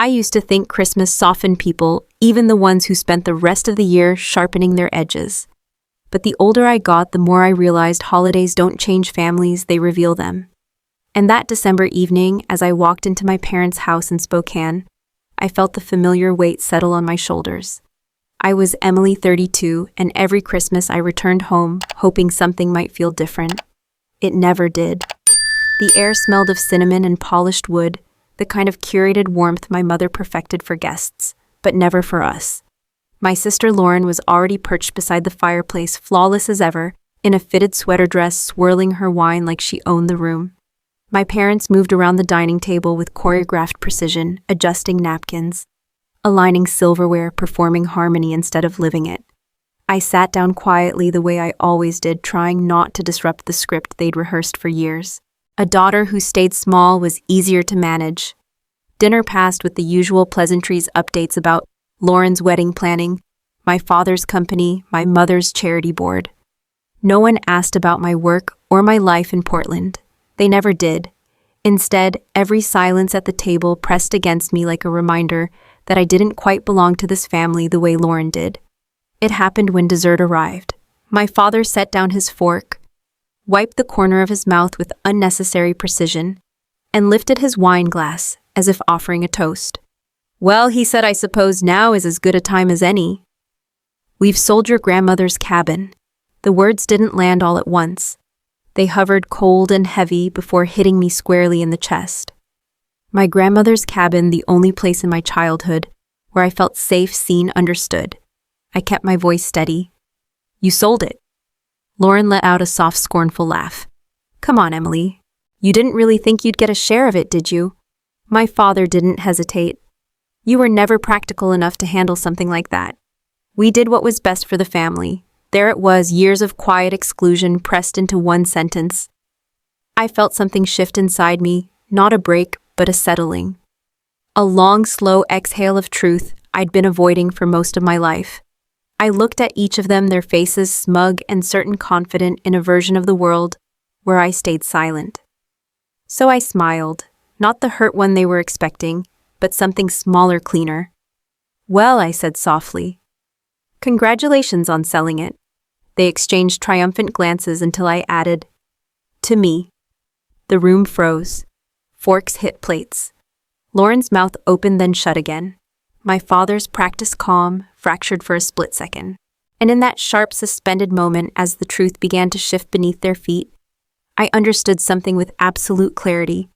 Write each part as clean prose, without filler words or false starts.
I used to think Christmas softened people, even the ones who spent the rest of the year sharpening their edges. But the older I got, the more I realized holidays don't change families, they reveal them. And that December evening, as I walked into my parents' house in Spokane, I felt the familiar weight settle on my shoulders. I was Emily, 32, and every Christmas I returned home, hoping something might feel different. It never did. The air smelled of cinnamon and polished wood, the kind of curated warmth my mother perfected for guests, but never for us. My sister Lauren was already perched beside the fireplace, flawless as ever, in a fitted sweater dress, swirling her wine like she owned the room. My parents moved around the dining table with choreographed precision, adjusting napkins, aligning silverware, performing harmony instead of living it. I sat down quietly the way I always did, trying not to disrupt the script they'd rehearsed for years. A daughter who stayed small was easier to manage. Dinner passed with the usual pleasantries, updates about Lauren's wedding planning, my father's company, my mother's charity board. No one asked about my work or my life in Portland. They never did. Instead, every silence at the table pressed against me like a reminder that I didn't quite belong to this family the way Lauren did. It happened when dessert arrived. My father set down his fork, wiped the corner of his mouth with unnecessary precision, and lifted his wine glass as if offering a toast. "Well," he said, "I suppose now is as good a time as any. We've sold your grandmother's cabin." The words didn't land all at once. They hovered cold and heavy before hitting me squarely in the chest. My grandmother's cabin, the only place in my childhood where I felt safe, seen, understood. I kept my voice steady. "You sold it." Lauren let out a soft, scornful laugh. "Come on, Emily. You didn't really think you'd get a share of it, did you?" My father didn't hesitate. "You were never practical enough to handle something like that. We did what was best for the family." There it was, years of quiet exclusion pressed into one sentence. I felt something shift inside me, not a break, but a settling. A long, slow exhale of truth I'd been avoiding for most of my life. I looked at each of them, their faces smug and certain, confident in a version of the world where I stayed silent. So I smiled, not the hurt one they were expecting, but something smaller, cleaner. "Well," I said softly, "congratulations on selling it." They exchanged triumphant glances until I added, "To me." The room froze. Forks hit plates. Lauren's mouth opened then shut again. My father's practiced calm fractured for a split second. And in that sharp, suspended moment, as the truth began to shift beneath their feet, I understood something with absolute clarity.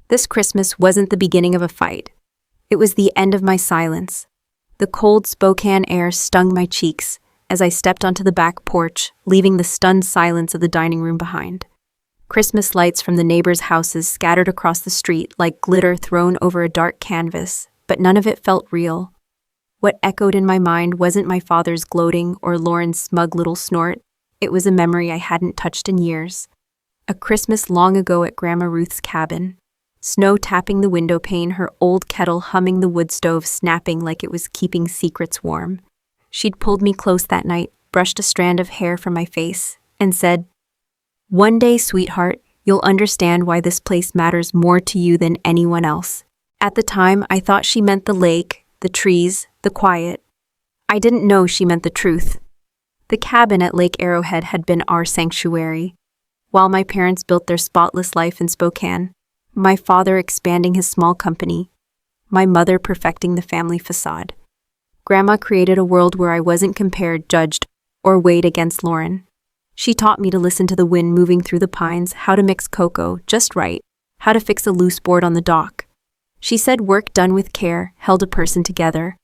This Christmas wasn't the beginning of a fight. It was the end of my silence. The cold Spokane air stung my cheeks as I stepped onto the back porch, leaving the stunned silence of the dining room behind. Christmas lights from the neighbors' houses scattered across the street like glitter thrown over a dark canvas, but none of it felt real. What echoed in my mind wasn't my father's gloating or Lauren's smug little snort. It was a memory I hadn't touched in years. A Christmas long ago at Grandma Ruth's cabin. Snow tapping the window pane, her old kettle humming, the wood stove snapping like it was keeping secrets warm. She'd pulled me close that night, brushed a strand of hair from my face, and said, "One day, sweetheart, you'll understand why this place matters more to you than anyone else." At the time, I thought she meant the lake, the trees, the quiet. I didn't know she meant the truth. The cabin at Lake Arrowhead had been our sanctuary. While my parents built their spotless life in Spokane, my father expanding his small company, my mother perfecting the family facade. Grandma created a world where I wasn't compared, judged, or weighed against Lauren. She taught me to listen to the wind moving through the pines, how to mix cocoa just right, how to fix a loose board on the dock. She said work done with care held a person together.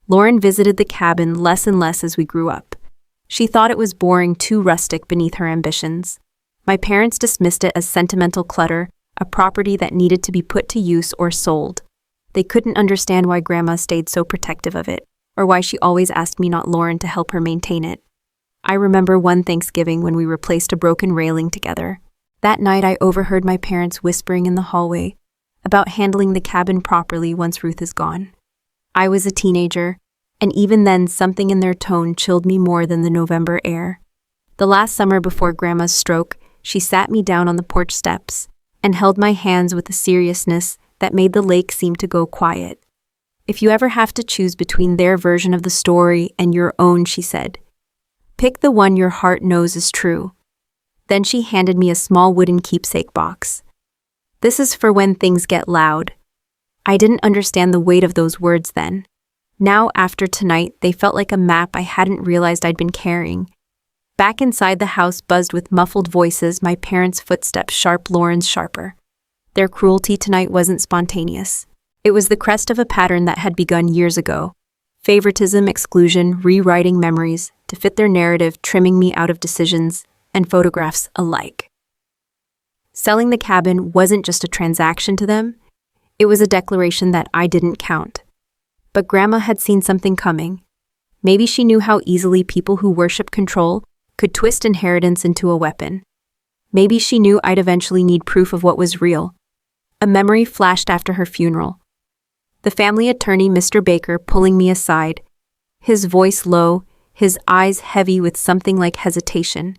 Lauren visited the cabin less and less as we grew up. She thought it was boring, too rustic beneath her ambitions. My parents dismissed it as sentimental clutter, a property that needed to be put to use or sold. They couldn't understand why Grandma stayed so protective of it, or why she always asked me, not Lauren, to help her maintain it. I remember one Thanksgiving when we replaced a broken railing together. That night I overheard my parents whispering in the hallway about handling the cabin properly once Ruth is gone. I was a teenager, and even then something in their tone chilled me more than the November air. The last summer before Grandma's stroke, she sat me down on the porch steps and held my hands with a seriousness that made the lake seem to go quiet. If you ever have to choose between their version of the story and your own, she said, pick the one your heart knows is true. Then she handed me a small wooden keepsake box. This is for when things get loud. I didn't understand the weight of those words then. Now, after tonight, they felt like a map I hadn't realized I'd been carrying. Back inside the house buzzed with muffled voices, my parents' footsteps sharp, Lauren's sharper. Their cruelty tonight wasn't spontaneous. It was the crest of a pattern that had begun years ago. Favoritism, exclusion, rewriting memories to fit their narrative, trimming me out of decisions and photographs alike. Selling the cabin wasn't just a transaction to them. It was a declaration that I didn't count. But Grandma had seen something coming. Maybe she knew how easily people who worship control could twist inheritance into a weapon. Maybe she knew I'd eventually need proof of what was real. A memory flashed after her funeral. The family attorney, Mr. Baker, pulling me aside, his voice low, his eyes heavy with something like hesitation.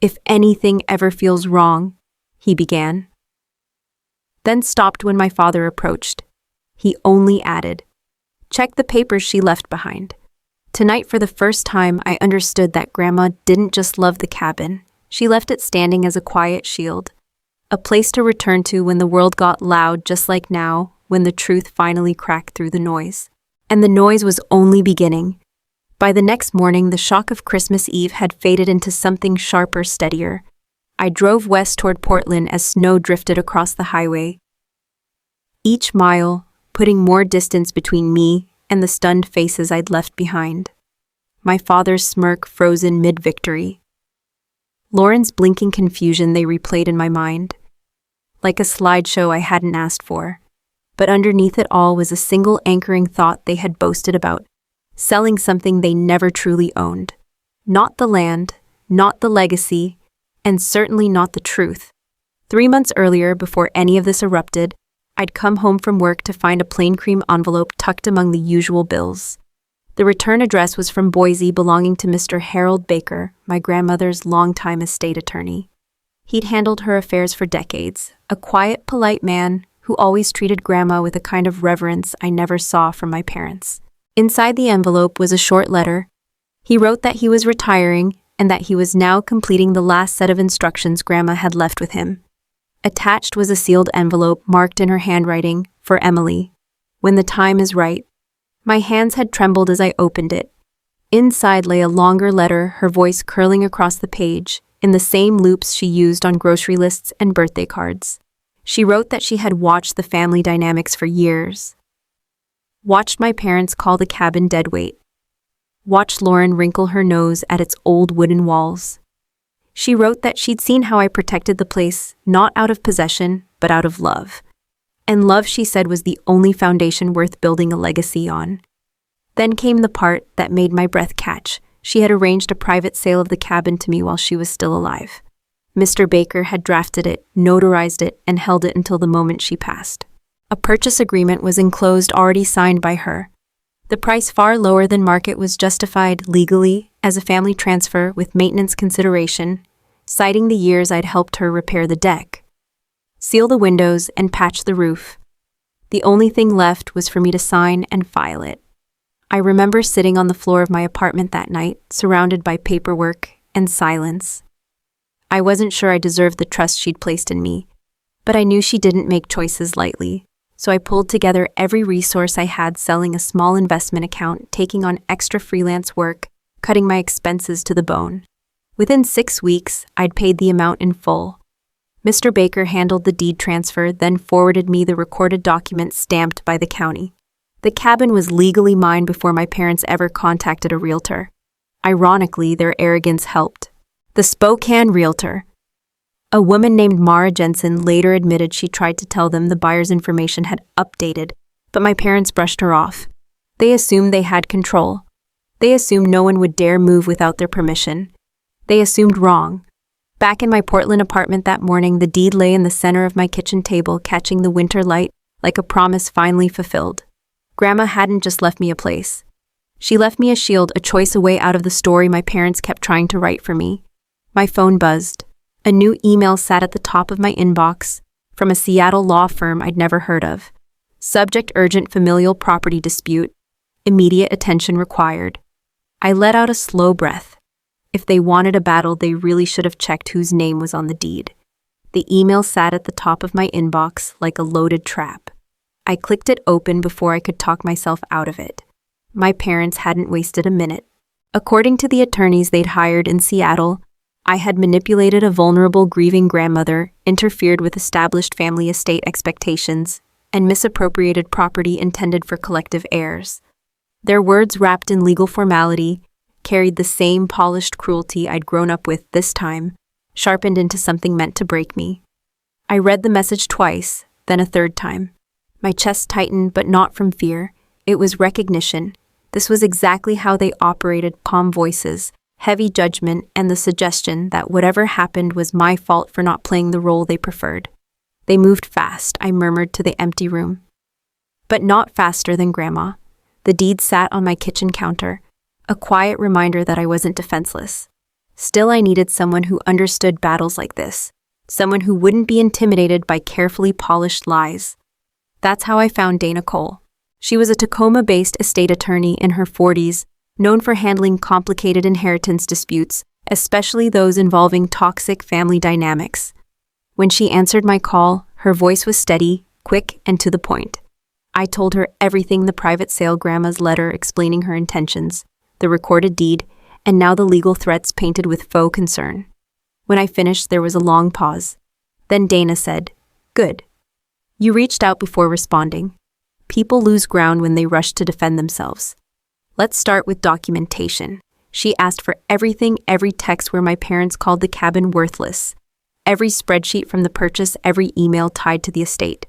If anything ever feels wrong, he began. Then stopped when my father approached. He only added, check the papers she left behind. Tonight, for the first time, I understood that Grandma didn't just love the cabin. She left it standing as a quiet shield, a place to return to when the world got loud, just like now, when the truth finally cracked through the noise. And the noise was only beginning. By the next morning, the shock of Christmas Eve had faded into something sharper, steadier. I drove west toward Portland as snow drifted across the highway. Each mile, putting more distance between me and the stunned faces I'd left behind. My father's smirk frozen mid-victory. Lauren's blinking confusion they replayed in my mind. Like a slideshow I hadn't asked for. But underneath it all was a single anchoring thought they had boasted about, selling something they never truly owned. Not the land, not the legacy, and certainly not the truth. 3 months earlier, before any of this erupted, I'd come home from work to find a plain cream envelope tucked among the usual bills. The return address was from Boise, belonging to Mr. Harold Baker, my grandmother's longtime estate attorney. He'd handled her affairs for decades, a quiet, polite man who always treated Grandma with a kind of reverence I never saw from my parents. Inside the envelope was a short letter. He wrote that he was retiring and that he was now completing the last set of instructions Grandma had left with him. Attached was a sealed envelope marked in her handwriting, for Emily. When the time is right. My hands had trembled as I opened it. Inside lay a longer letter, her voice curling across the page, in the same loops she used on grocery lists and birthday cards. She wrote that she had watched the family dynamics for years. Watched my parents call the cabin deadweight. Watched Lauren wrinkle her nose at its old wooden walls. She wrote that she'd seen how I protected the place, not out of possession, but out of love. And love, she said, was the only foundation worth building a legacy on. Then came the part that made my breath catch. She had arranged a private sale of the cabin to me while she was still alive. Mr. Baker had drafted it, notarized it, and held it until the moment she passed. A purchase agreement was enclosed, already signed by her. The price, far lower than market, was justified legally as a family transfer with maintenance consideration, citing the years I'd helped her repair the deck, seal the windows, and patch the roof. The only thing left was for me to sign and file it. I remember sitting on the floor of my apartment that night, surrounded by paperwork and silence. I wasn't sure I deserved the trust she'd placed in me, but I knew she didn't make choices lightly. So I pulled together every resource I had, selling a small investment account, taking on extra freelance work, cutting my expenses to the bone. Within 6 weeks, I'd paid the amount in full. Mr. Baker handled the deed transfer, then forwarded me the recorded document stamped by the county. The cabin was legally mine before my parents ever contacted a realtor. Ironically, their arrogance helped. The Spokane realtor. A woman named Mara Jensen later admitted she tried to tell them the buyer's information had updated, but my parents brushed her off. They assumed they had control. They assumed no one would dare move without their permission. They assumed wrong. Back in my Portland apartment that morning, the deed lay in the center of my kitchen table, catching the winter light like a promise finally fulfilled. Grandma hadn't just left me a place. She left me a shield, a choice, a way out of the story my parents kept trying to write for me. My phone buzzed. A new email sat at the top of my inbox from a Seattle law firm I'd never heard of. Subject: urgent familial property dispute. Immediate attention required. I let out a slow breath. If they wanted a battle, they really should have checked whose name was on the deed. The email sat at the top of my inbox like a loaded trap. I clicked it open before I could talk myself out of it. My parents hadn't wasted a minute. According to the attorneys they'd hired in Seattle, I had manipulated a vulnerable, grieving grandmother, interfered with established family estate expectations, and misappropriated property intended for collective heirs. Their words, wrapped in legal formality, carried the same polished cruelty I'd grown up with, this time, sharpened into something meant to break me. I read the message twice, then a third time. My chest tightened, but not from fear. It was recognition. This was exactly how they operated: calm voices, heavy judgment, and the suggestion that whatever happened was my fault for not playing the role they preferred. They moved fast, I murmured to the empty room. But not faster than Grandma. The deed sat on my kitchen counter, a quiet reminder that I wasn't defenseless. Still, I needed someone who understood battles like this, someone who wouldn't be intimidated by carefully polished lies. That's how I found Dana Cole. She was a Tacoma-based estate attorney in her 40s, known for handling complicated inheritance disputes, especially those involving toxic family dynamics. When she answered my call, her voice was steady, quick, and to the point. I told her everything: the private sale, Grandma's letter explaining her intentions, the recorded deed, and now the legal threats painted with faux concern. When I finished, there was a long pause. Then Dana said, "Good. You reached out before responding. People lose ground when they rush to defend themselves. Let's start with documentation." She asked for everything: every text where my parents called the cabin worthless, every spreadsheet from the purchase, every email tied to the estate.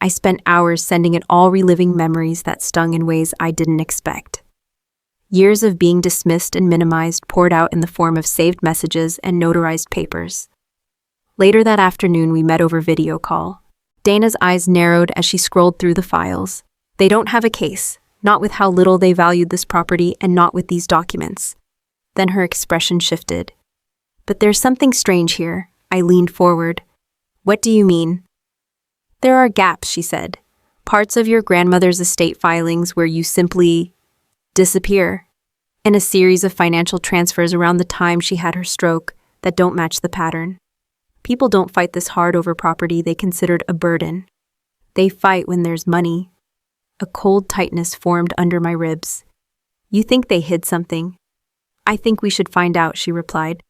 I spent hours sending it all, reliving memories that stung in ways I didn't expect. Years of being dismissed and minimized poured out in the form of saved messages and notarized papers. Later that afternoon, we met over video call. Dana's eyes narrowed as she scrolled through the files. They don't have a case, not with how little they valued this property, and not with these documents. Then her expression shifted. "But there's something strange here." I leaned forward. "What do you mean?" "There are gaps," she said. "Parts of your grandmother's estate filings where you simply disappear, and a series of financial transfers around the time she had her stroke that don't match the pattern. People don't fight this hard over property they considered a burden. They fight when there's money." A cold tightness formed under my ribs. "You think they hid something?" "I think we should find out," she replied.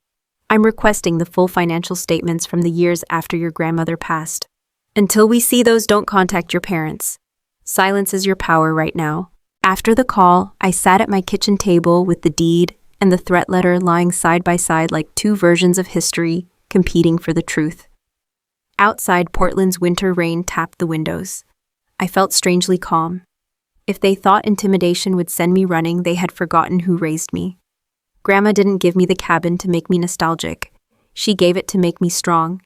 "I'm requesting the full financial statements from the years after your grandmother passed. Until we see those, don't contact your parents. Silence is your power right now." After the call, I sat at my kitchen table with the deed and the threat letter lying side by side like two versions of history competing for the truth. Outside, Portland's winter rain tapped the windows. I felt strangely calm. If they thought intimidation would send me running, they had forgotten who raised me. Grandma didn't give me the cabin to make me nostalgic. She gave it to make me strong.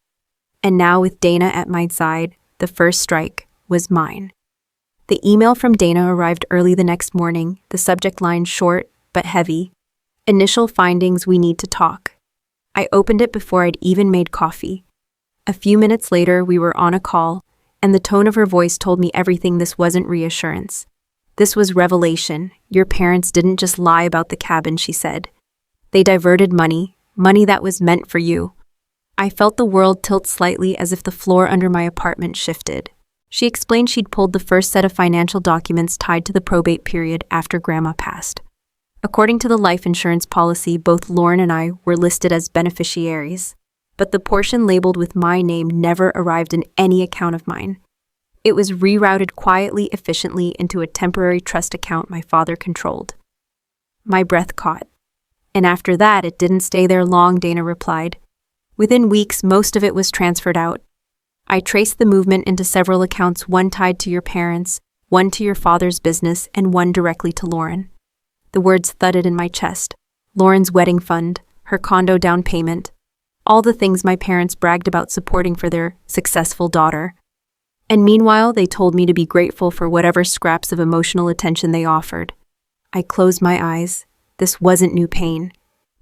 And now, with Dana at my side, the first strike was mine. The email from Dana arrived early the next morning, the subject line short but heavy. "Initial findings: we need to talk." I opened it before I'd even made coffee. A few minutes later, we were on a call, and the tone of her voice told me everything. This wasn't reassurance. This was revelation. "Your parents didn't just lie about the cabin," she said. "They diverted money that was meant for you." I felt the world tilt slightly, as if the floor under my apartment shifted. She explained she'd pulled the first set of financial documents tied to the probate period after Grandma passed. According to the life insurance policy, both Lauren and I were listed as beneficiaries, but the portion labeled with my name never arrived in any account of mine. It was rerouted quietly, efficiently into a temporary trust account my father controlled. My breath caught. "And after that, it didn't stay there long," Dana replied. "Within weeks, most of it was transferred out. I traced the movement into several accounts, one tied to your parents, one to your father's business, and one directly to Lauren." The words thudded in my chest. Lauren's wedding fund, her condo down payment, all the things my parents bragged about supporting for their successful daughter. And meanwhile, they told me to be grateful for whatever scraps of emotional attention they offered. I closed my eyes. This wasn't new pain.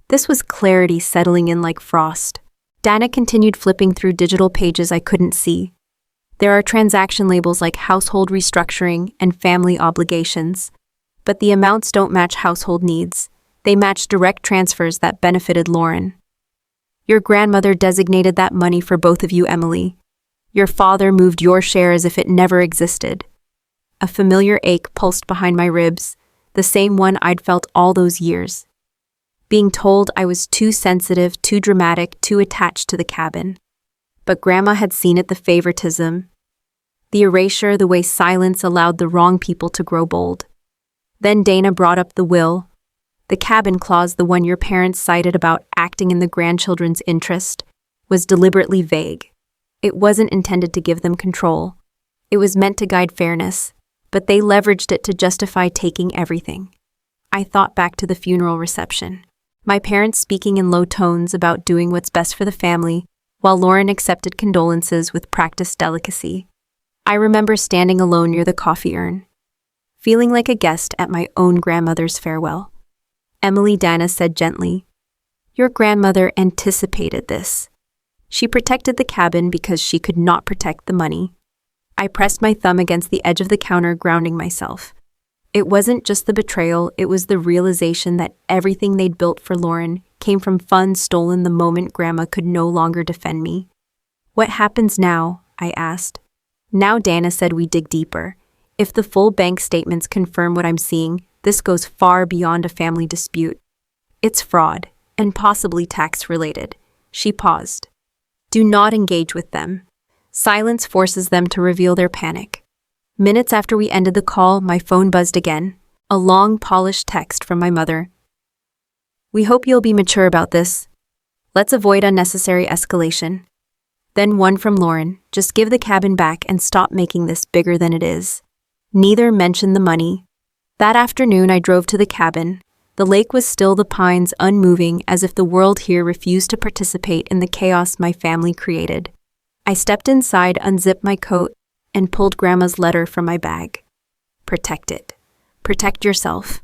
This was clarity settling in like frost. Dana continued flipping through digital pages I couldn't see. There are transaction labels like household restructuring and family obligations, but the amounts don't match household needs. They match direct transfers that benefited Lauren. Your grandmother designated that money for both of you, Emily. Your father moved your share as if it never existed. A familiar ache pulsed behind my ribs, the same one I'd felt all those years. Being told I was too sensitive, too dramatic, too attached to the cabin. But Grandma had seen it, the favoritism, the erasure, the way silence allowed the wrong people to grow bold. Then Dana brought up the will, the cabin clause, the one your parents cited about acting in the grandchildren's interest, was deliberately vague. It wasn't intended to give them control. It was meant to guide fairness, but they leveraged it to justify taking everything. I thought back to the funeral reception. My parents speaking in low tones about doing what's best for the family, while Lauren accepted condolences with practiced delicacy. I remember standing alone near the coffee urn, feeling like a guest at my own grandmother's farewell. Emily, Dana said gently, "Your grandmother anticipated this. She protected the cabin because she could not protect the money." I pressed my thumb against the edge of the counter, grounding myself. It wasn't just the betrayal, it was the realization that everything they'd built for Lauren came from funds stolen the moment Grandma could no longer defend me. "What happens now?" I asked. Now Dana said we dig deeper. If the full bank statements confirm what I'm seeing, this goes far beyond a family dispute. It's fraud, and possibly tax-related. She paused. Do not engage with them. Silence forces them to reveal their panic. Minutes after we ended the call, my phone buzzed again. A long, polished text from my mother. "We hope you'll be mature about this. Let's avoid unnecessary escalation." Then one from Lauren, "Just give the cabin back and stop making this bigger than it is." Neither mentioned the money. That afternoon I drove to the cabin. The lake was still, the pines unmoving, as if the world here refused to participate in the chaos my family created. I stepped inside, unzipped my coat, and pulled Grandma's letter from my bag. "Protect it. Protect yourself."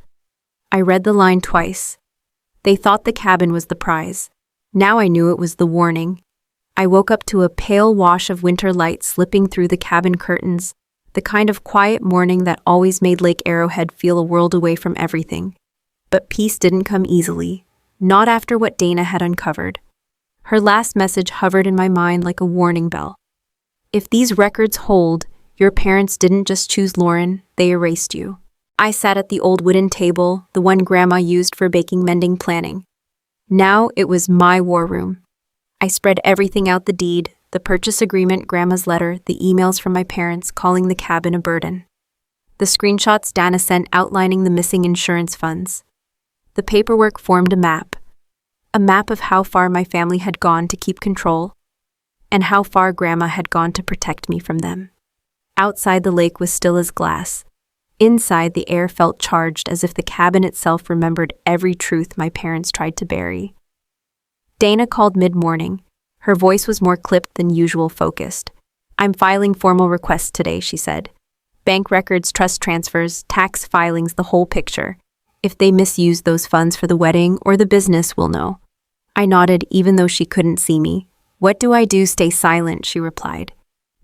I read the line twice. They thought the cabin was the prize. Now I knew it was the warning. I woke up to a pale wash of winter light slipping through the cabin curtains, the kind of quiet morning that always made Lake Arrowhead feel a world away from everything. But peace didn't come easily, not after what Dana had uncovered. Her last message hovered in my mind like a warning bell. "If these records hold, your parents didn't just choose Lauren, they erased you." I sat at the old wooden table, the one Grandma used for baking mending planning. Now it was my war room. I spread everything out: the deed, the purchase agreement, Grandma's letter, the emails from my parents calling the cabin a burden, the screenshots Dana sent outlining the missing insurance funds. The paperwork formed a map of how far my family had gone to keep control, and how far Grandma had gone to protect me from them. Outside, the lake was still as glass. Inside, the air felt charged, as if the cabin itself remembered every truth my parents tried to bury. Dana called mid-morning. Her voice was more clipped than usual, focused. "I'm filing formal requests today," she said. "Bank records, trust transfers, tax filings, the whole picture. If they misuse those funds for the wedding or the business, we'll know." I nodded, even though she couldn't see me. "What do I do?" "Stay silent," she replied.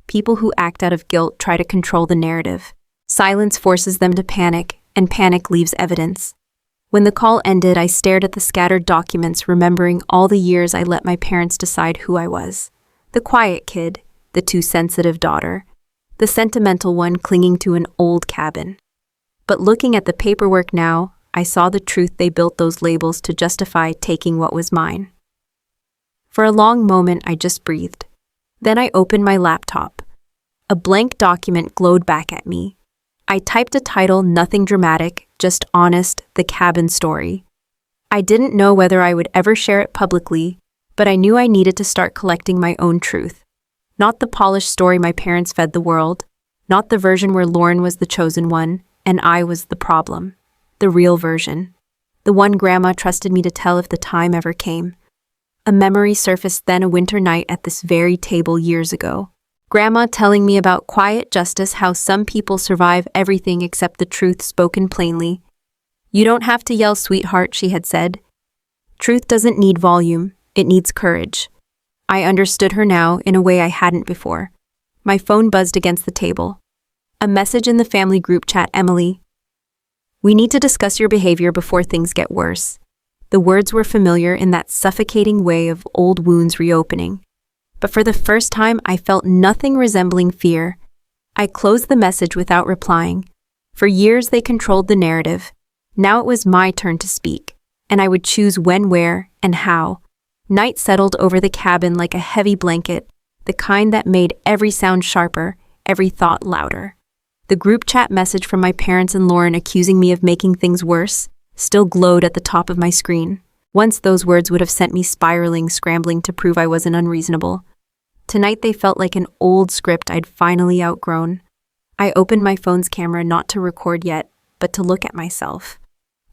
"People who act out of guilt try to control the narrative. Silence forces them to panic, and panic leaves evidence." When the call ended, I stared at the scattered documents, remembering all the years I let my parents decide who I was. The quiet kid, the too sensitive daughter, the sentimental one clinging to an old cabin. But looking at the paperwork now, I saw the truth: they built those labels to justify taking what was mine. For a long moment, I just breathed. Then I opened my laptop. A blank document glowed back at me. I typed a title, nothing dramatic, just honest, "The Cabin Story." I didn't know whether I would ever share it publicly, but I knew I needed to start collecting my own truth. Not the polished story my parents fed the world, not the version where Lauren was the chosen one, and I was the problem. The real version. The one Grandma trusted me to tell if the time ever came. A memory surfaced then, a winter night at this very table years ago. Grandma telling me about quiet justice, how some people survive everything except the truth spoken plainly. "You don't have to yell, sweetheart," she had said. "Truth doesn't need volume, it needs courage." I understood her now in a way I hadn't before. My phone buzzed against the table. A message in the family group chat, Emily. We need to discuss your behavior before things get worse. The words were familiar in that suffocating way of old wounds reopening. But for the first time, I felt nothing resembling fear. I closed the message without replying. For years, they controlled the narrative. Now it was my turn to speak, and I would choose when, where, and how. Night settled over the cabin like a heavy blanket, the kind that made every sound sharper, every thought louder. The group chat message from my parents and Lauren accusing me of making things worse still glowed at the top of my screen. Once those words would have sent me spiraling, scrambling to prove I wasn't unreasonable. Tonight they felt like an old script I'd finally outgrown. I opened my phone's camera not to record yet, but to look at myself.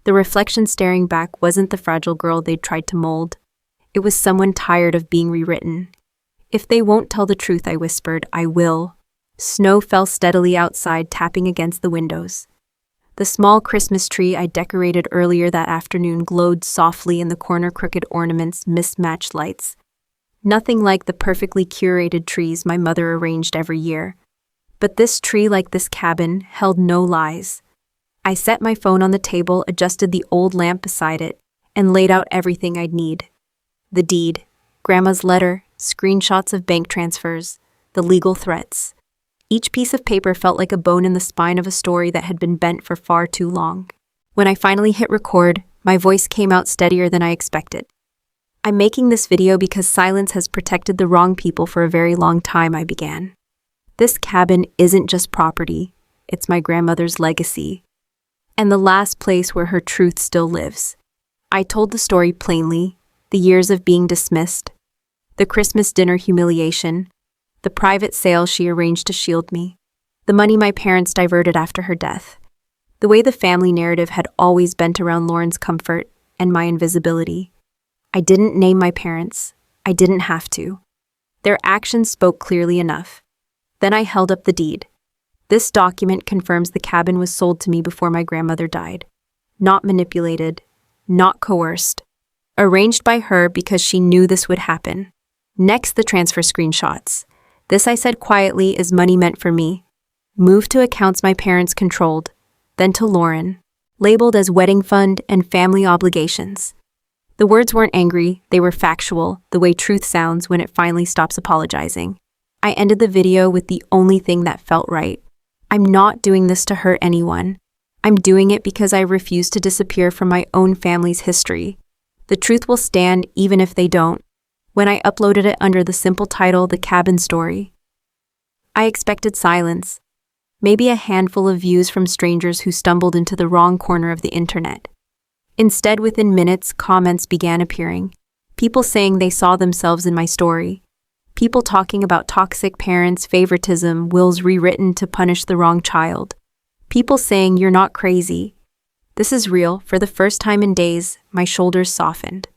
The reflection staring back wasn't the fragile girl they'd tried to mold. It was someone tired of being rewritten. If they won't tell the truth, I whispered, I will. Snow fell steadily outside, tapping against the windows. The small Christmas tree I decorated earlier that afternoon glowed softly in the corner, crooked ornaments, mismatched lights. Nothing like the perfectly curated trees my mother arranged every year. But this tree, like this cabin, held no lies. I set my phone on the table, adjusted the old lamp beside it, and laid out everything I'd need. The deed, Grandma's letter, screenshots of bank transfers, the legal threats. Each piece of paper felt like a bone in the spine of a story that had been bent for far too long. When I finally hit record, my voice came out steadier than I expected. I'm making this video because silence has protected the wrong people for a very long time, I began. This cabin isn't just property, it's my grandmother's legacy. And the last place where her truth still lives. I told the story plainly, the years of being dismissed, the Christmas dinner humiliation, the private sale she arranged to shield me, the money my parents diverted after her death, the way the family narrative had always bent around Lauren's comfort and my invisibility. I didn't name my parents. I didn't have to. Their actions spoke clearly enough. Then I held up the deed. This document confirms the cabin was sold to me before my grandmother died. Not manipulated, not coerced. Arranged by her because she knew this would happen. Next, the transfer screenshots. This, I said quietly, is money meant for me. Moved to accounts my parents controlled, then to Lauren, labeled as wedding fund and family obligations. The words weren't angry, they were factual, the way truth sounds when it finally stops apologizing. I ended the video with the only thing that felt right. I'm not doing this to hurt anyone. I'm doing it because I refuse to disappear from my own family's history. The truth will stand even if they don't. When I uploaded it under the simple title, The Cabin Story, I expected silence. Maybe a handful of views from strangers who stumbled into the wrong corner of the internet. Instead, within minutes, comments began appearing. People saying they saw themselves in my story. People talking about toxic parents, favoritism, wills rewritten to punish the wrong child. People saying you're not crazy. This is real. For the first time in days, my shoulders softened.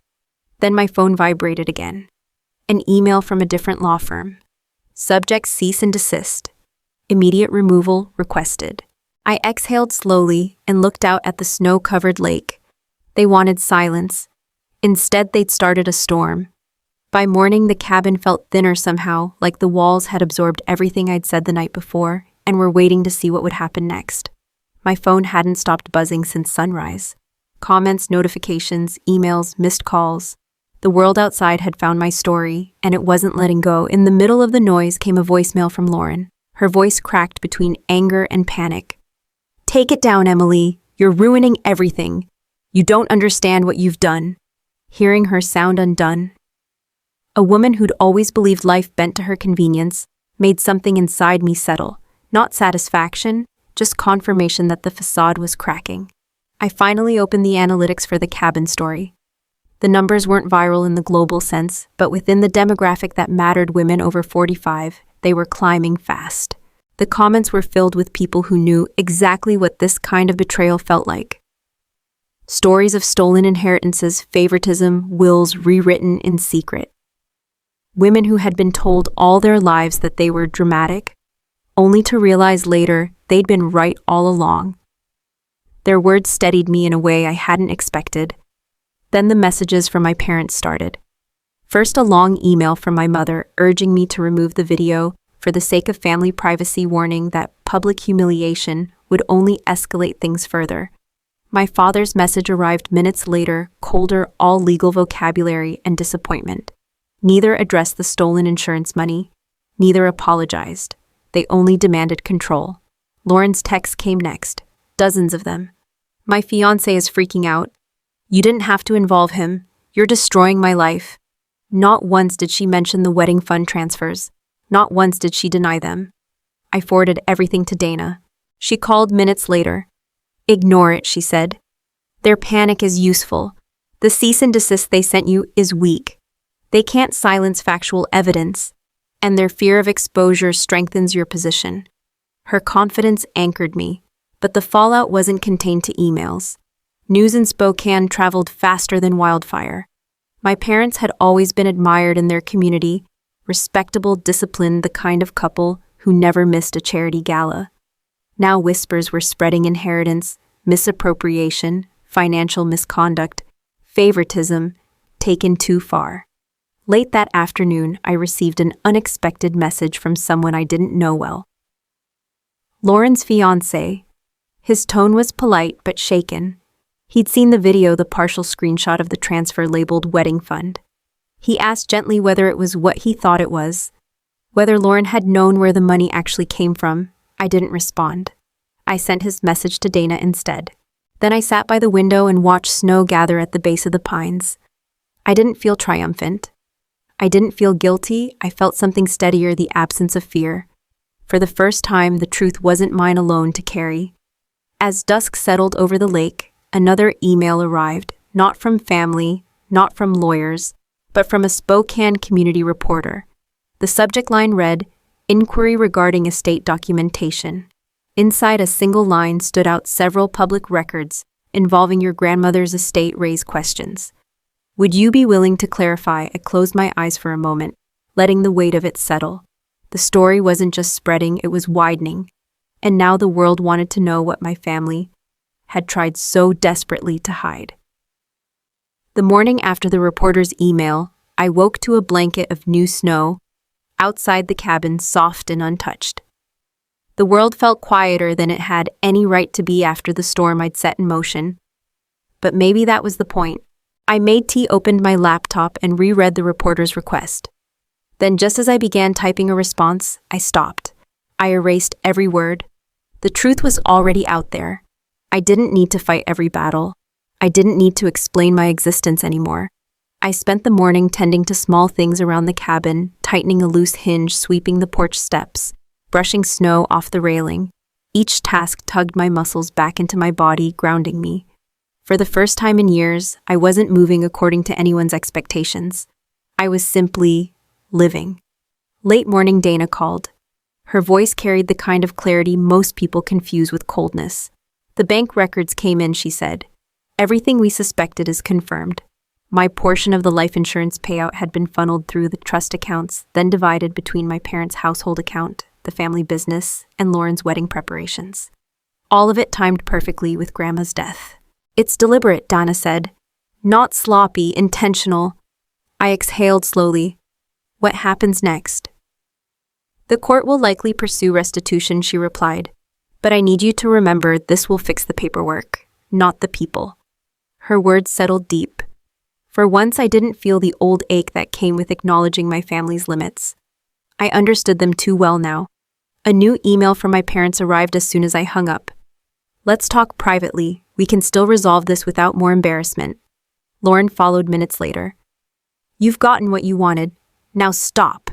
Then my phone vibrated again. An email from a different law firm. Subject: cease and desist. Immediate removal requested. I exhaled slowly and looked out at the snow-covered lake. They wanted silence. Instead, they'd started a storm. By morning, the cabin felt thinner somehow, like the walls had absorbed everything I'd said the night before and were waiting to see what would happen next. My phone hadn't stopped buzzing since sunrise. Comments, notifications, emails, missed calls. The world outside had found my story, and it wasn't letting go. In the middle of the noise came a voicemail from Lauren. Her voice cracked between anger and panic. "Take it down, Emily. You're ruining everything. You don't understand what you've done." Hearing her sound undone. A woman who'd always believed life bent to her convenience made something inside me settle. Not satisfaction, just confirmation that the facade was cracking. I finally opened the analytics for The Cabin Story. The numbers weren't viral in the global sense, but within the demographic that mattered, women over 45, they were climbing fast. The comments were filled with people who knew exactly what this kind of betrayal felt like. Stories of stolen inheritances, favoritism, wills rewritten in secret. Women who had been told all their lives that they were dramatic, only to realize later they'd been right all along. Their words steadied me in a way I hadn't expected. Then the messages from my parents started. First, a long email from my mother urging me to remove the video, for the sake of family privacy, warning that public humiliation would only escalate things further. My father's message arrived minutes later, colder, all legal vocabulary and disappointment. Neither addressed the stolen insurance money, neither apologized. They only demanded control. Lauren's text came next, dozens of them. My fiancé is freaking out. You didn't have to involve him. You're destroying my life. Not once did she mention the wedding fund transfers. Not once did she deny them. I forwarded everything to Dana. She called minutes later. Ignore it, she said. Their panic is useful. The cease and desist they sent you is weak. They can't silence factual evidence, and their fear of exposure strengthens your position. Her confidence anchored me, but the fallout wasn't contained to emails. News in Spokane traveled faster than wildfire. My parents had always been admired in their community, respectable, disciplined, the kind of couple who never missed a charity gala. Now whispers were spreading: inheritance, misappropriation, financial misconduct, favoritism, taken too far. Late that afternoon, I received an unexpected message from someone I didn't know well. Lauren's fiancé. His tone was polite but shaken. He'd seen the video, the partial screenshot of the transfer labeled wedding fund. He asked gently whether it was what he thought it was, whether Lauren had known where the money actually came from. I didn't respond. I sent his message to Dana instead. Then I sat by the window and watched snow gather at the base of the pines. I didn't feel triumphant. I didn't feel guilty. I felt something steadier, the absence of fear. For the first time, the truth wasn't mine alone to carry. As dusk settled over the lake, another email arrived, not from family, not from lawyers, but from a Spokane community reporter. The subject line read, "Inquiry regarding estate documentation." Inside a single line stood out: several public records involving your grandmother's estate raise questions. Would you be willing to clarify? I closed my eyes for a moment, letting the weight of it settle. The story wasn't just spreading, it was widening. And now the world wanted to know what my family had tried so desperately to hide. The morning after the reporter's email, I woke to a blanket of new snow outside the cabin, soft and untouched. The world felt quieter than it had any right to be after the storm I'd set in motion. But maybe that was the point. I made tea, opened my laptop, and reread the reporter's request. Then, just as I began typing a response, I stopped. I erased every word. The truth was already out there. I didn't need to fight every battle. I didn't need to explain my existence anymore. I spent the morning tending to small things around the cabin, tightening a loose hinge, sweeping the porch steps, brushing snow off the railing. Each task tugged my muscles back into my body, grounding me. For the first time in years, I wasn't moving according to anyone's expectations. I was simply living. Late morning, Dana called. Her voice carried the kind of clarity most people confuse with coldness. The bank records came in, she said. Everything we suspected is confirmed. My portion of the life insurance payout had been funneled through the trust accounts, then divided between my parents' household account, the family business, and Lauren's wedding preparations. All of it timed perfectly with Grandma's death. It's deliberate, Dana said. Not sloppy, intentional. I exhaled slowly. What happens next? The court will likely pursue restitution, she replied. But I need you to remember this will fix the paperwork, not the people. Her words settled deep. For once, I didn't feel the old ache that came with acknowledging my family's limits. I understood them too well now. A new email from my parents arrived as soon as I hung up. Let's talk privately. We can still resolve this without more embarrassment. Lauren followed minutes later. You've gotten what you wanted. Now stop.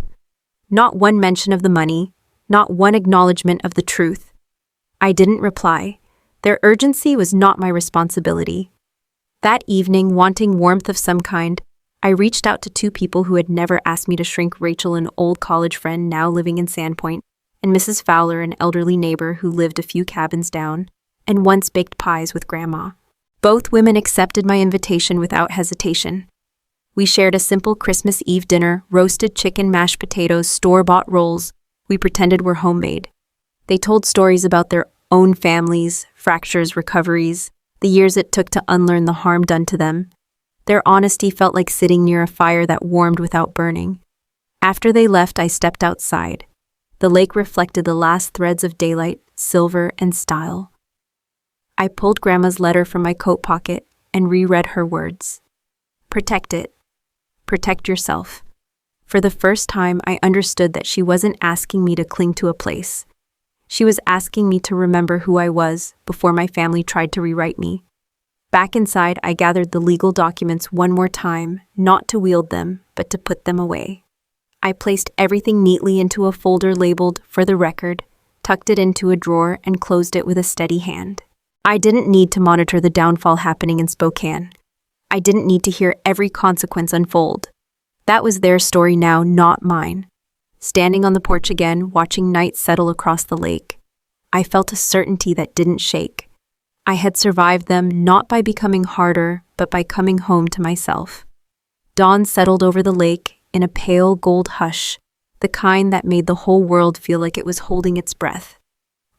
Not one mention of the money, not one acknowledgement of the truth. I didn't reply. Their urgency was not my responsibility. That evening, wanting warmth of some kind, I reached out to two people who had never asked me to shrink: Rachel, an old college friend now living in Sandpoint, and Mrs. Fowler, an elderly neighbor who lived a few cabins down and once baked pies with Grandma. Both women accepted my invitation without hesitation. We shared a simple Christmas Eve dinner: roasted chicken, mashed potatoes, store-bought rolls we pretended were homemade. They told stories about their own families, fractures, recoveries, the years it took to unlearn the harm done to them. Their honesty felt like sitting near a fire that warmed without burning. After they left, I stepped outside. The lake reflected the last threads of daylight, silver, and style. I pulled Grandma's letter from my coat pocket and reread her words. Protect it. Protect yourself. For the first time, I understood that she wasn't asking me to cling to a place. She was asking me to remember who I was before my family tried to rewrite me. Back inside, I gathered the legal documents one more time, not to wield them, but to put them away. I placed everything neatly into a folder labeled "For the Record," tucked it into a drawer, and closed it with a steady hand. I didn't need to monitor the downfall happening in Spokane. I didn't need to hear every consequence unfold. That was their story now, not mine. Standing on the porch again, watching night settle across the lake, I felt a certainty that didn't shake. I had survived them not by becoming harder, but by coming home to myself. Dawn settled over the lake in a pale gold hush, the kind that made the whole world feel like it was holding its breath.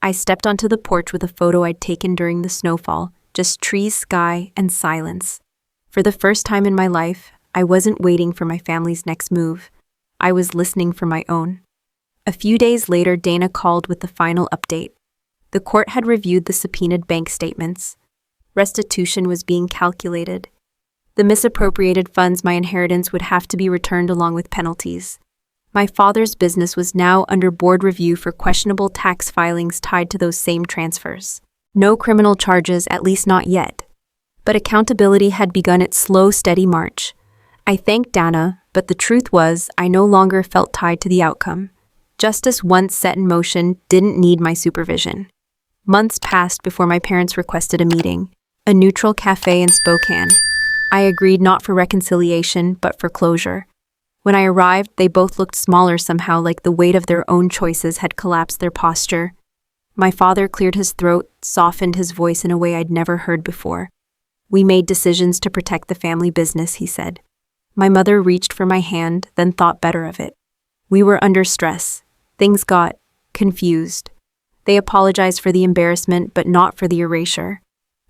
I stepped onto the porch with a photo I'd taken during the snowfall, just trees, sky, and silence. For the first time in my life, I wasn't waiting for my family's next move. I was listening for my own. A few days later, Dana called with the final update. The court had reviewed the subpoenaed bank statements. Restitution was being calculated. The misappropriated funds, my inheritance, would have to be returned along with penalties. My father's business was now under board review for questionable tax filings tied to those same transfers. No criminal charges, at least not yet. But accountability had begun its slow, steady march. I thanked Dana, but the truth was I no longer felt tied to the outcome. Justice, once set in motion, didn't need my supervision. Months passed before my parents requested a meeting, a neutral cafe in Spokane. I agreed not for reconciliation, but for closure. When I arrived, they both looked smaller somehow, like the weight of their own choices had collapsed their posture. My father cleared his throat, softened his voice in a way I'd never heard before. "We made decisions to protect the family business," he said. My mother reached for my hand, then thought better of it. "We were under stress. Things got confused." They apologized for the embarrassment, but not for the erasure.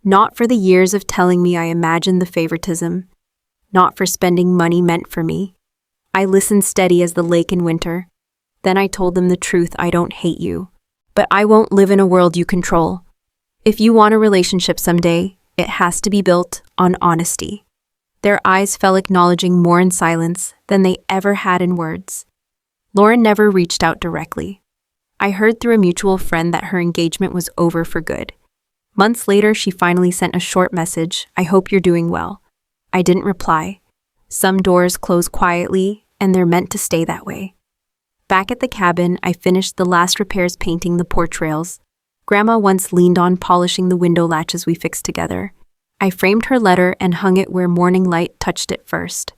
Not for the years of telling me I imagined the favoritism. Not for spending money meant for me. I listened steady as the lake in winter. Then I told them the truth: I don't hate you. But I won't live in a world you control. If you want a relationship someday, it has to be built on honesty. Their eyes fell, acknowledging more in silence than they ever had in words. Lauren never reached out directly. I heard through a mutual friend that her engagement was over for good. Months later, she finally sent a short message: "I hope you're doing well." I didn't reply. Some doors close quietly, and they're meant to stay that way. Back at the cabin, I finished the last repairs, painting the porch rails. Grandma once leaned on, polishing the window latches we fixed together. I framed her letter and hung it where morning light touched it first.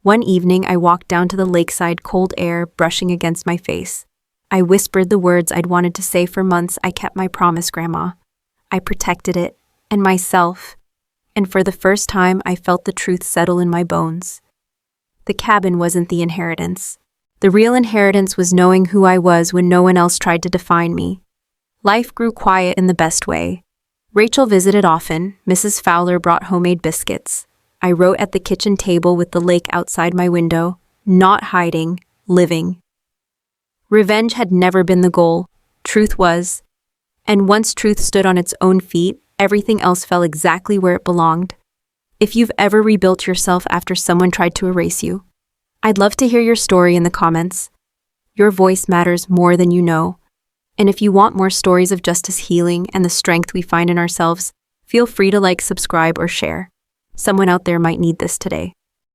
One evening, I walked down to the lakeside, cold air brushing against my face. I whispered the words I'd wanted to say for months. "I kept my promise, Grandma. I protected it, and myself." And for the first time, I felt the truth settle in my bones. The cabin wasn't the inheritance. The real inheritance was knowing who I was when no one else tried to define me. Life grew quiet in the best way. Rachel visited often. Mrs. Fowler brought homemade biscuits. I wrote at the kitchen table with the lake outside my window, not hiding, living. Revenge had never been the goal. Truth was. And once truth stood on its own feet, everything else fell exactly where it belonged. If you've ever rebuilt yourself after someone tried to erase you, I'd love to hear your story in the comments. Your voice matters more than you know. And if you want more stories of justice, healing, and the strength we find in ourselves, feel free to like, subscribe, or share. Someone out there might need this today.